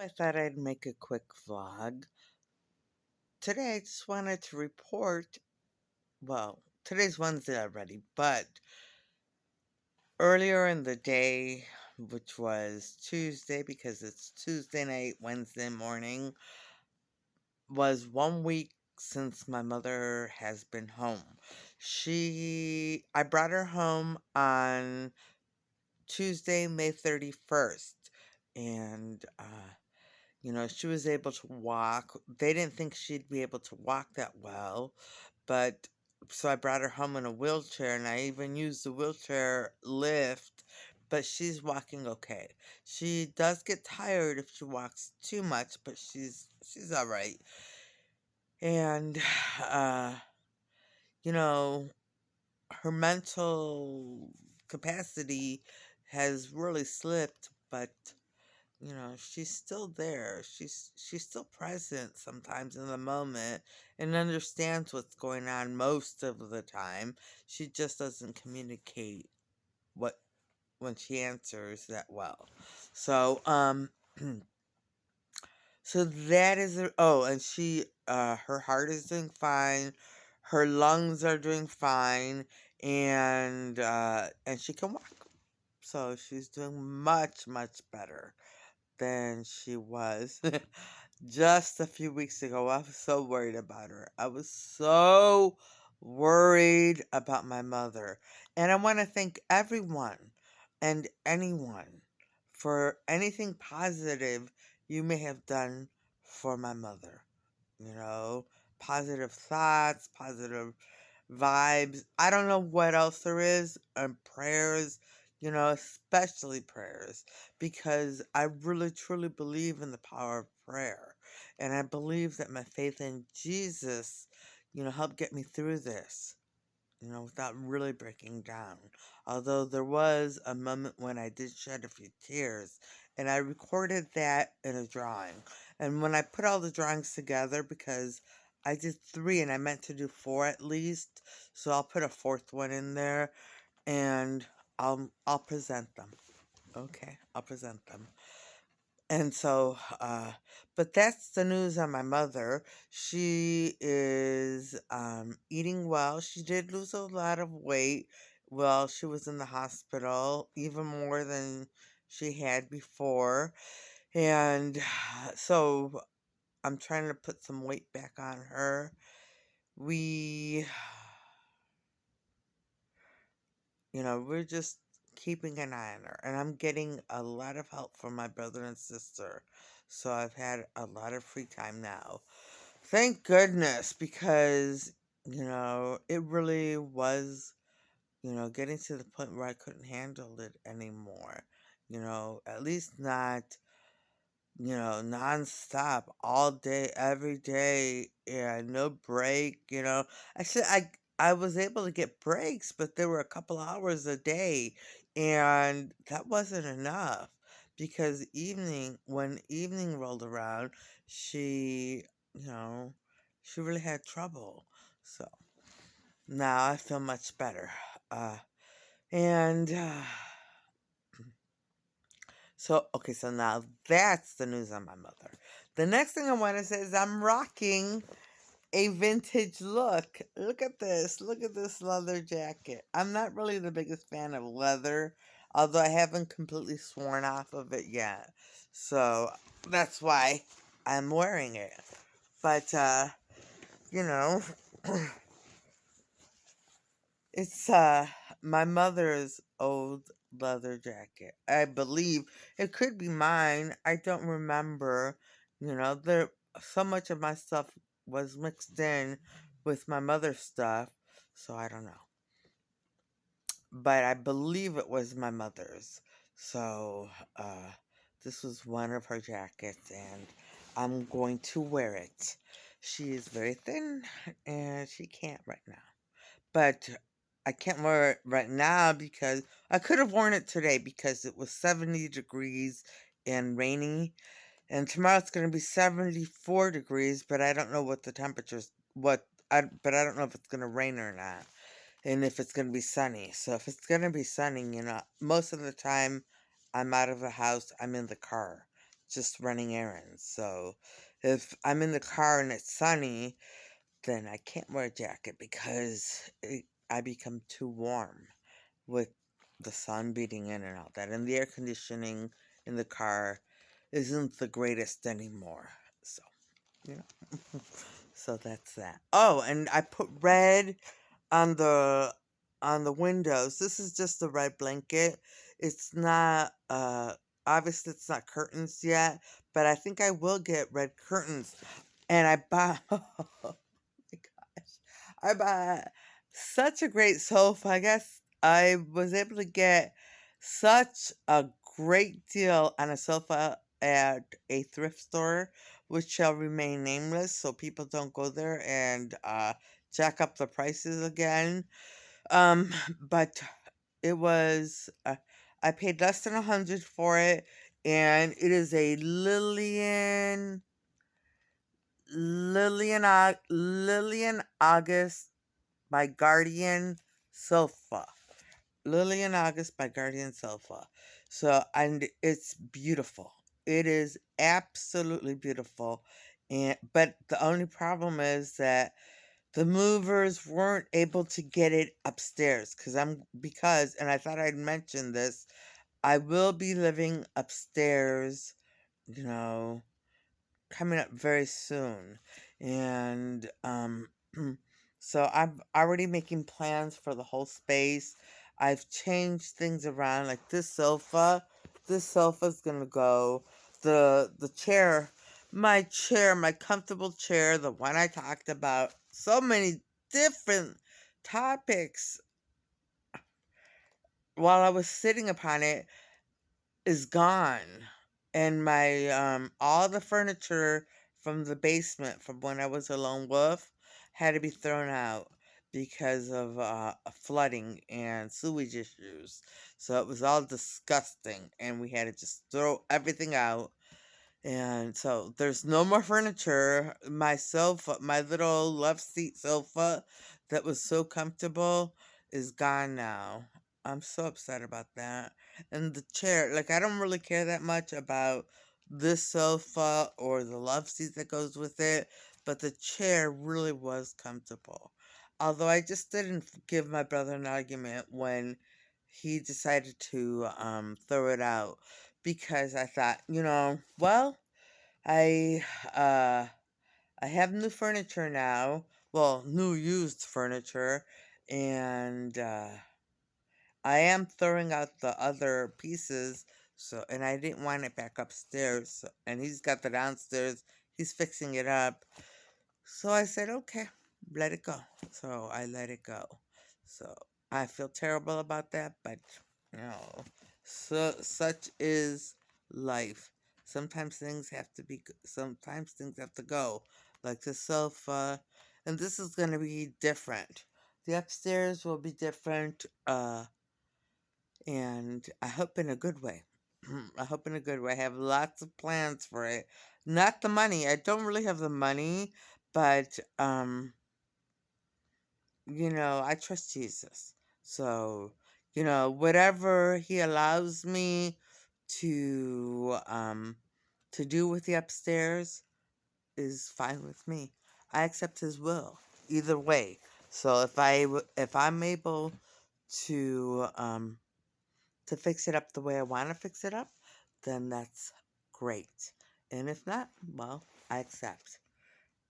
I thought I'd make a quick vlog. Today I just wanted to report, well, today's Wednesday already, but earlier in the day, which was Tuesday because it's Tuesday night, Wednesday morning, was 1 week since my mother has been home. I brought her home on Tuesday, May 31st, and, she was able to walk. They didn't think she'd be able to walk that well, but so I brought her home in a wheelchair and I even used the wheelchair lift, but she's walking okay. She does get tired if she walks too much, but she's all right. And uh, you know, her mental capacity has really slipped, but she's still there. She's still present sometimes in the moment and understands what's going on most of the time. She just doesn't communicate what when she answers that well. So, so that is and her heart is doing fine. Her lungs are doing fine, and she can walk. So she's doing much, much better than she was just a few weeks ago. I was so worried about her. I was so worried about my mother. And I want to thank everyone and anyone for anything positive you may have done for my mother. You know, positive thoughts, positive vibes. I don't know what else there is, and prayers, especially prayers, because I really truly believe in the power of prayer. And I believe that my faith in Jesus, helped get me through this, without really breaking down. Although there was a moment when I did shed a few tears, and I recorded that in a drawing. And when I put all the drawings together, because I did three and I meant to do four at least, so I'll put a fourth one in there and I'll present them. Okay, I'll present them. And so, but that's the news on my mother. She is eating well. She did lose a lot of weight while she was in the hospital, even more than she had before. And so I'm trying to put some weight back on her. We, we're just keeping an eye on her. And I'm getting a lot of help from my brother and sister. So I've had a lot of free time now. Thank goodness, because, it really was, getting to the point where I couldn't handle it anymore. At least not, nonstop, all day, every day, and no break, I was able to get breaks, but there were a couple hours a day, and that wasn't enough because when evening rolled around, she, you know, she really had trouble. So now I feel much better. Uh, and so now that's the news on my mother. The next thing I want to say is I'm rocking a vintage look. Look at this. Look at this leather jacket. I'm not really the biggest fan of leather, although I haven't completely sworn off of it yet. So that's why I'm wearing it. But, you know, it's my mother's old leather jacket. I believe it could be mine. I don't remember. There so much of my stuff was mixed in with my mother's stuff, so I don't know. But I believe it was my mother's. So, this was one of her jackets, and I'm going to wear it. She is very thin, and she can't right now. But I can't wear it right now because I could have worn it today because it was 70 degrees and rainy. And tomorrow it's going to be 74 degrees, but I don't know what the temperature's but I don't know if it's going to rain or not and if it's going to be sunny. So if it's going to be sunny, most of the time I'm out of the house, I'm in the car just running errands. So if I'm in the car and it's sunny, then I can't wear a jacket because I become too warm with the sun beating in and all that. And the air conditioning in the car isn't the greatest anymore. So, you know. So that's that. Oh, and I put red on the windows. This is just a red blanket. It's not obviously it's not curtains yet, but I think I will get red curtains. And I bought oh my gosh. I bought such a great sofa. I guess I was able to get such a great deal on a sofa at a thrift store, which shall remain nameless so people don't go there and jack up the prices again. Um, but it was I paid less than 100 for it, and it is a Lillian August by Guardian sofa. Lillian August by Guardian sofa. So and it's beautiful. It is absolutely beautiful. And but the only problem is that the movers weren't able to get it upstairs because and I thought I'd mention this. I will be living upstairs, you know, coming up very soon. And so I'm already making plans for the whole space. I've changed things around like this sofa's going to go. The chair, my comfortable chair, the one I talked about, so many different topics while I was sitting upon it is gone. And my all the furniture from the basement from when I was a lone wolf had to be thrown out because of flooding and sewage issues. So it was all disgusting, and we had to just throw everything out. And so there's no more furniture. My sofa, my little love seat sofa that was so comfortable is gone now. I'm so upset about that. And the chair, like I don't really care that much about this sofa or the love seat that goes with it, but the chair really was comfortable. Although I just didn't give my brother an argument when he decided to throw it out because I thought, well, I uh I have new furniture now. Well, new used furniture, and I am throwing out the other pieces. So, and I didn't want it back upstairs. And he's got the downstairs. He's fixing it up. So I said, okay, let it go. So I let it go. So I feel terrible about that, but you know, such is life. Sometimes things have to be. Sometimes things have to go, like the sofa, and this is going to be different. The upstairs will be different, and I hope in a good way. I hope in a good way. I have lots of plans for it. Not the money. I don't really have the money, but I trust Jesus. So, whatever he allows me to do with the upstairs is fine with me. I accept his will either way. So if I'm able to fix it up the way I want to fix it up, then that's great. And if not, well, I accept.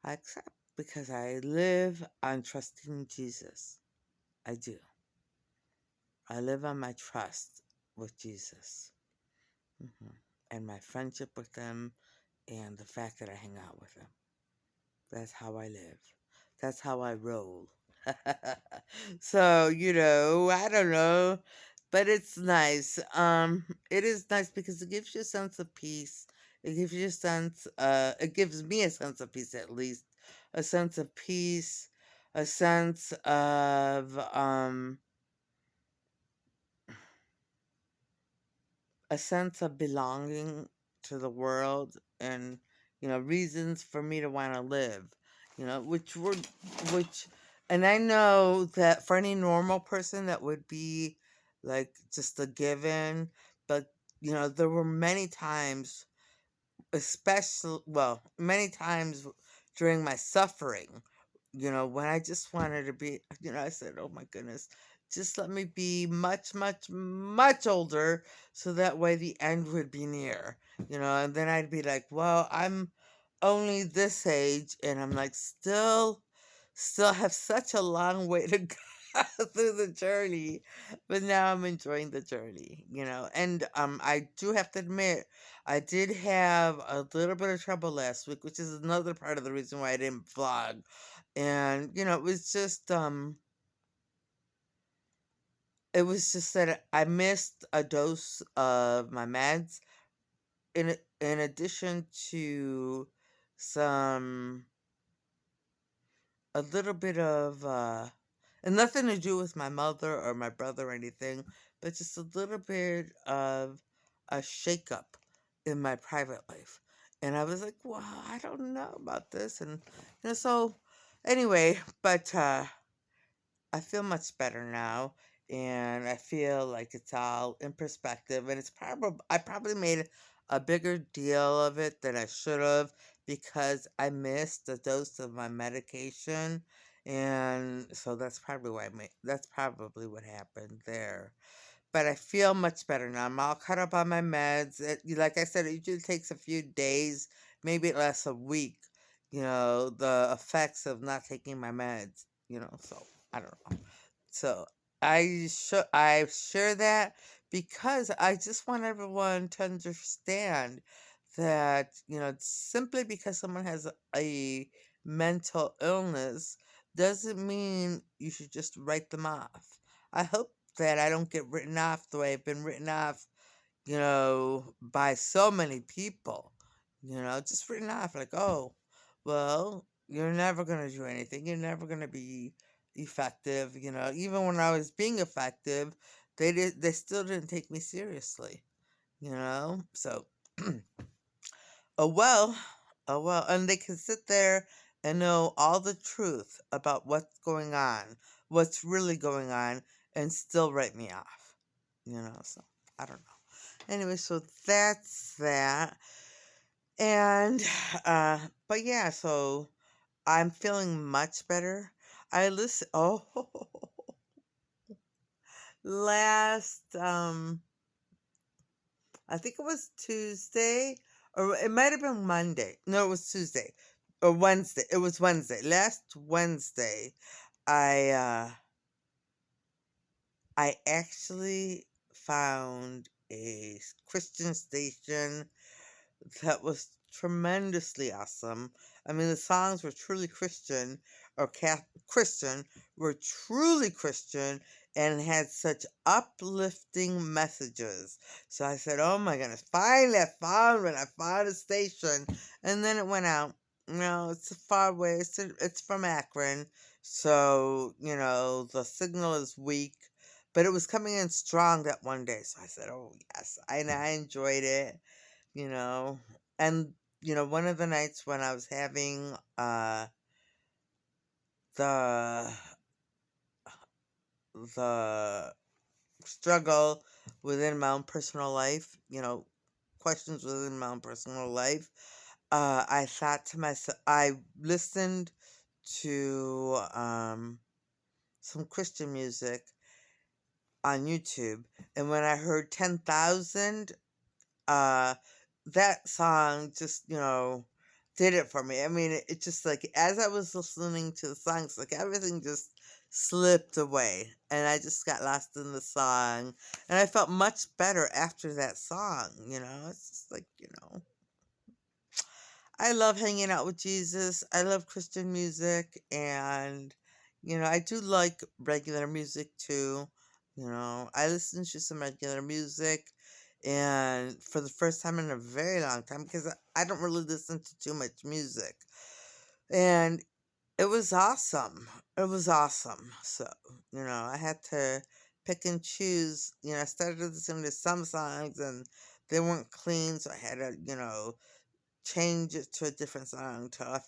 I accept because I live on trusting Jesus. I do. I live on my trust with Jesus, and my friendship with him and the fact that I hang out with him. That's how I live. That's how I roll. So, I don't know, but it's nice. It is nice because it gives you a sense of peace. It gives me a sense of peace at least. A sense of peace, a sense of belonging to the world, and reasons for me to want to live, which and I know that for any normal person that would be like just a given, but there were many times especially, well, many times during my suffering, when I just wanted to be, I said, oh my goodness, just let me be much, much, much older so that way the end would be near, and then I'd be like, well, I'm only this age and I'm like, still have such a long way to go through the journey, but now I'm enjoying the journey, and I do have to admit, I did have a little bit of trouble last week, which is another part of the reason why I didn't vlog. And it was just that I missed a dose of my meds in addition to some a little bit of and nothing to do with my mother or my brother or anything, but just a little bit of a shakeup in my private life. And I was like, well, I don't know about this. And so anyway, but I feel much better now, and I feel like it's all in perspective. And I probably made a bigger deal of it than I should have because I missed a dose of my medication, and so that's probably what happened there. But I feel much better now. I'm all caught up on my meds. Like I said, it usually takes a few days, maybe it lasts a week. The effects of not taking my meds. So I don't know. So I share that because I just want everyone to understand that simply because someone has a mental illness doesn't mean you should just write them off. I hope that I don't get written off the way I've been written off, by so many people, just written off like, oh, well, you're never going to do anything. You're never going to be effective. Even when I was being effective, they still didn't take me seriously, So, oh well, oh well. And they can sit there and know all the truth about what's going on, what's really going on, and still write me off, So, I don't know. Anyway, so that's that. And but yeah, so I'm feeling much better. I listen oh last I think it was Tuesday or it might have been Monday. No, it was Tuesday or Wednesday. It was Wednesday. Last Wednesday, I uh I actually found a Christian station that was tremendously awesome. I mean, the songs were truly Christian, or Christian, were truly Christian, and had such uplifting messages. So I said, oh my goodness, finally I found one. I found a station. And then it went out. No, it's far away. It's from Akron. So, the signal is weak. But it was coming in strong that one day. So I said, oh, yes. And I enjoyed it, you know. And one of the nights when I was having the the struggle within my own personal life, questions within my own personal life, I thought to myself, I listened to some Christian music on YouTube, and when I heard 10,000, uh that song just did it for me. I mean, it just like as I was listening to the songs, like everything just slipped away and I just got lost in the song, and I felt much better after that song. It's just like, I love hanging out with Jesus. I love Christian music, and I do like regular music too. I listen to some regular music, and for the first time in a very long time, because I don't really listen to too much music, and it was awesome. It was awesome. So I had to pick and choose. I started listening to some songs, and they weren't clean, so I had to change it to a different song till I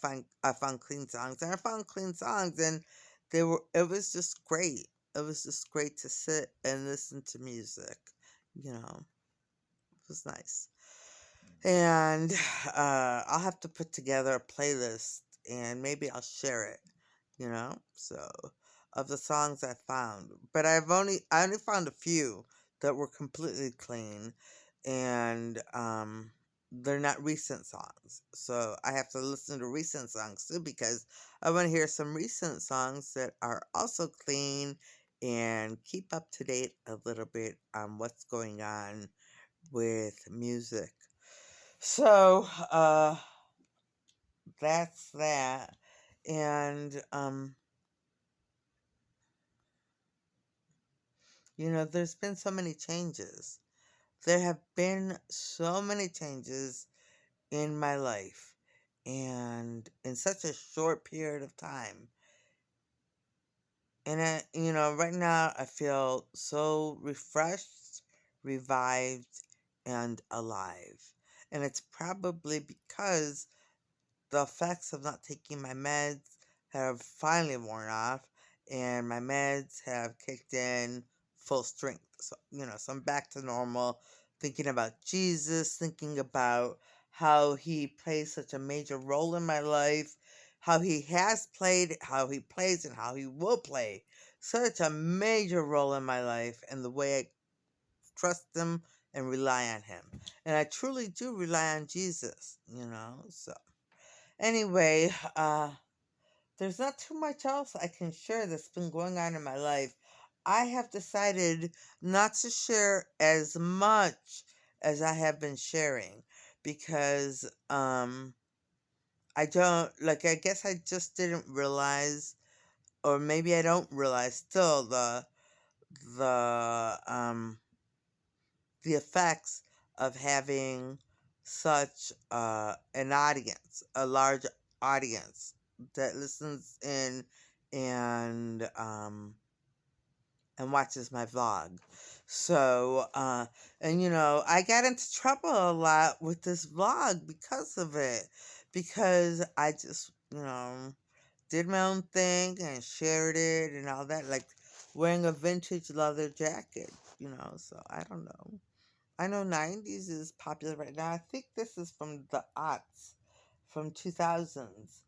found clean songs, and I found clean songs, and it was just great. It was just great to sit and listen to music. It was nice. And I'll have to put together a playlist and maybe I'll share it, so of the songs I found. But I only found a few that were completely clean and they're not recent songs. So I have to listen to recent songs too because I want to hear some recent songs that are also clean and keep up to date a little bit on what's going on with music. So, that's that. And, there's been so many changes. There have been so many changes in my life and in such a short period of time. And right now I feel so refreshed, revived, and alive. And it's probably because the effects of not taking my meds have finally worn off, and my meds have kicked in full strength. So I'm back to normal, thinking about Jesus, thinking about how he plays such a major role in my life, how he has played, how he plays, and how he will play such a major role in my life, and the way I trust him and rely on him. And I truly do rely on Jesus. So anyway, there's not too much else I can share that's been going on in my life. I have decided not to share as much as I have been sharing because I don't like I guess I just didn't realize or maybe I don't realize still the the effects of having such an audience, a large audience that listens in and um, and watches my vlog. So, and I got into trouble a lot with this vlog because of it, because I just, did my own thing and shared it and all that, like wearing a vintage leather jacket, so I don't know. I know 90s is popular right now. I think this is from the aughts, from 2000s.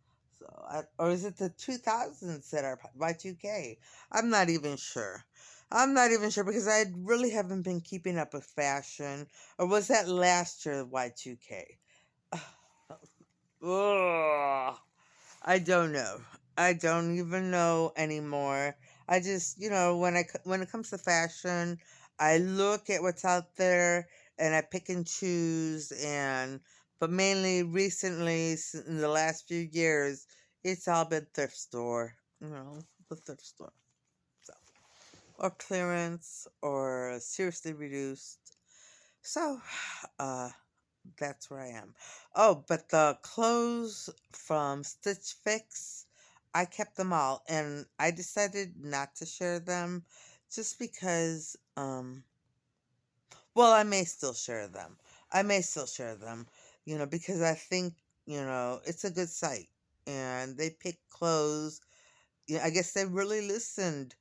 Or is it the 2000s that are Y2K? I'm not even sure. I'm not even sure because I really haven't been keeping up with fashion. Or was that last year, Y2K? Ugh. I don't know. I don't even know anymore. I just, when it comes to fashion, I look at what's out there and I pick and choose but mainly recently in the last few years, it's all been thrift store, the thrift store. So, or clearance or seriously reduced. So, uh that's where I am. Oh, but the clothes from Stitch Fix, I kept them all and I decided not to share them just because well, I may still share them. I may still share them, because I think, it's a good site and they pick clothes. Yeah, I guess they really listened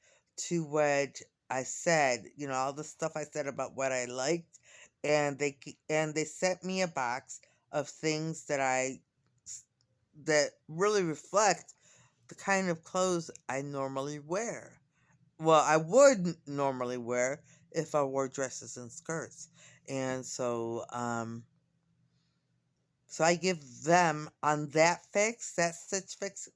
to what I said, all the stuff I said about what I liked, and they sent me a box of things that really reflect the kind of clothes I normally wear. Well, I would normally wear if I wore dresses and skirts. And so I give them on that fix, that Stitch Fix,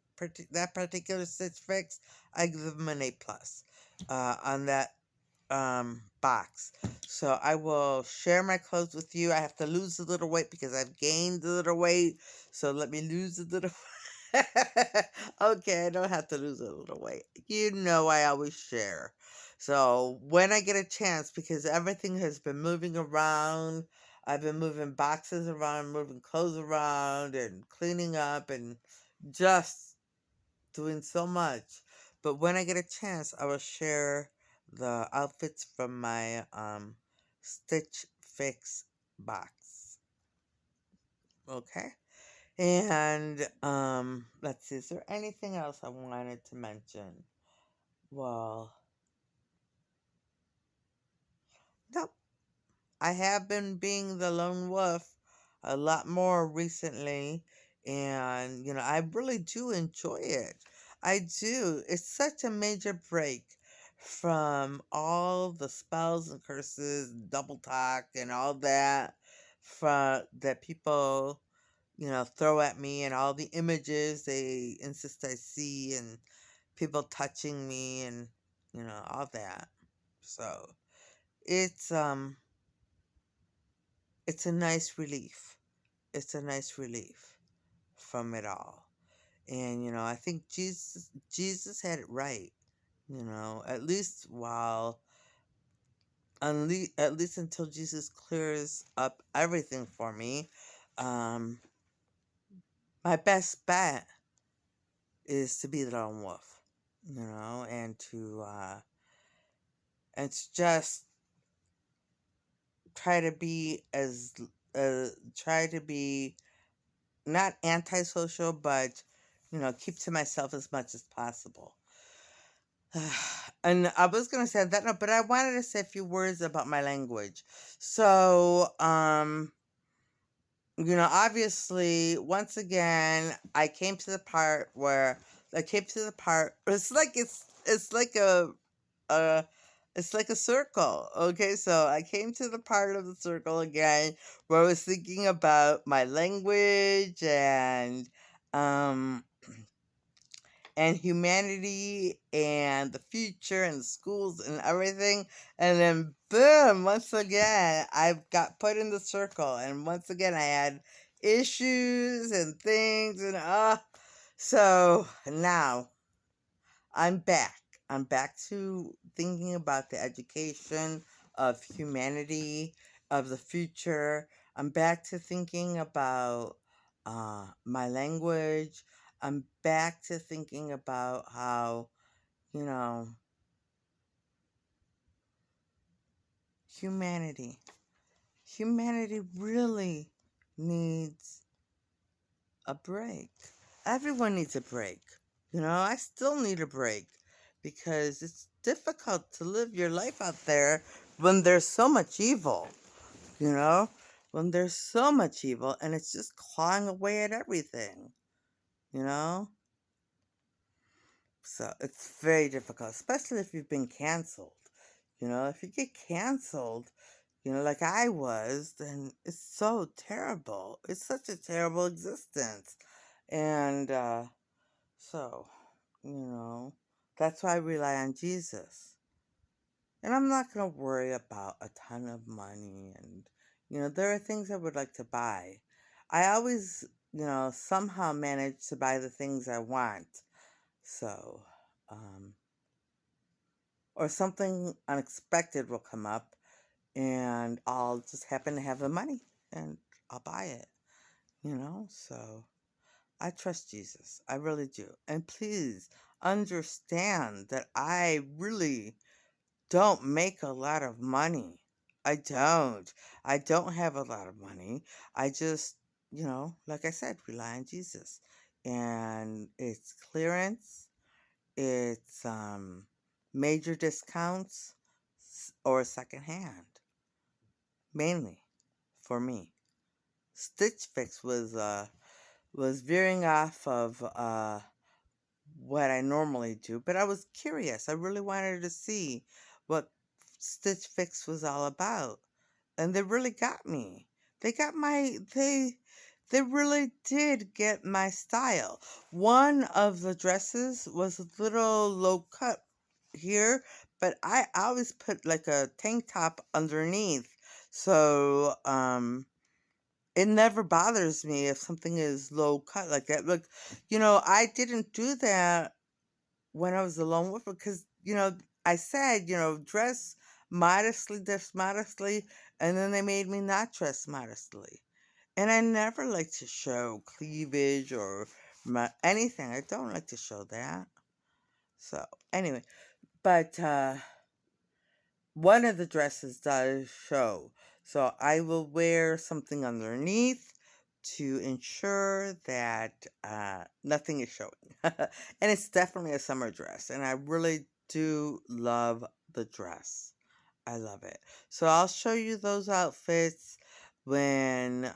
that particular Stitch Fix, I give them an A plus on that box. So I will share my clothes with you. I have to lose a little weight because I've gained a little weight. So let me lose a little. Okay, I don't have to lose a little weight. I always share. So when I get a chance, because everything has been moving around, I've been moving boxes around, moving clothes around, and cleaning up, and just doing so much. But when I get a chance, I will share the outfits from my Stitch Fix box. Okay? And let's see, is there anything else I wanted to mention? Well, nope. I have been being the lone wolf. a lot more recently, and I really do enjoy it. I do. It's such a major break from all the spells and curses, double talk, and all that from that people throw at me, and all the images they insist I see, and people touching me, and all that. So it's um it's a nice relief. It's a nice relief from it all. And I think Jesus had it right. At least at least until Jesus clears up everything for me. Um, my best bet is to be the lone wolf, and to just try to be as try to be not antisocial, but keep to myself as much as possible. And I was gonna say that, no, but I wanted to say a few words about my language. So, obviously, once again, I came to the part where I came to the part. It's like a it's like a circle. Okay, so I came to the part of the circle again where I was thinking about my language um and humanity and the future and the schools and everything. And then, boom, once again, I got put in the circle. And once again, I had issues and things. So now I'm back. I'm back to thinking about the education of humanity, of the future. I'm back to thinking about my language. I'm back to thinking about how, you know, humanity. Humanity really needs a break. Everyone needs a break. I still need a break because it's difficult to live your life out there when there's so much evil, you know? When there's so much evil and it's just clawing away at everything, you know? So it's very difficult, especially if you've been canceled. If you get canceled, like I was, then it's so terrible. It's such a terrible existence. And so, you know, that's why I rely on Jesus. And I'm not going to worry about a ton of money. And, there are things I would like to buy. I always, somehow manage to buy the things I want. So, um, or something unexpected will come up and I'll just happen to have the money and I'll buy it, So I trust Jesus. I really do. And please understand that I really don't make a lot of money. I don't. I don't have a lot of money. I just, like I said, rely on Jesus. And it's clearance, it's major discounts or secondhand, mainly for me. Stitch Fix was veering off of what I normally do, but I was curious. I really wanted to see what Stitch Fix was all about, and they really got me. They got my they really did get my style. One of the dresses was a little low cut here, but I always put like a tank top underneath. So, it never bothers me if something is low cut like that. Look, I didn't do that when I was alone with her because, I said, dress modestly, and then they made me not dress modestly. And I never like to show cleavage or anything. I don't like to show that. So, anyway, but one of the dresses does show. So I will wear something underneath to ensure that nothing is showing. And it's definitely a summer dress. And I really do love the dress. I love it. So I'll show you those outfits. when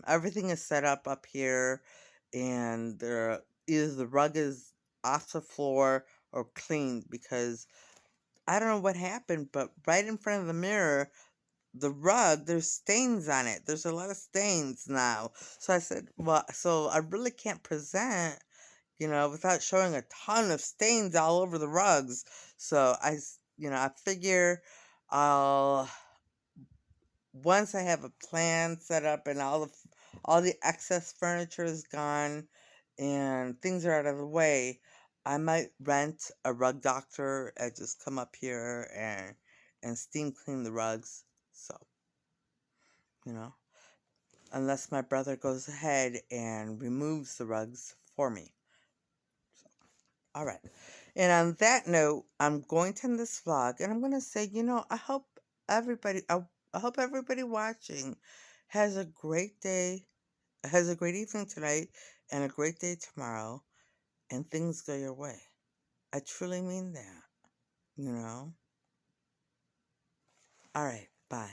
everything is set up here, and either the rug is off the floor or cleaned, because I don't know what happened, but right in front of the mirror, the rug, there's stains on it. There's a lot of stains now. So I said, well, so I really can't present, without showing a ton of stains all over the rugs. So I figure I'll once I have a plan set up and all the excess furniture is gone and things are out of the way, I might rent a rug doctor and just come up here and steam clean the rugs. So, you know, unless my brother goes ahead and removes the rugs for me. So, all right. And on that note, I'm going to end this vlog and I'm going to say, I hope everybody watching has a great day, has a great evening tonight, and a great day tomorrow, and things go your way. I truly mean that, you know? All right, bye.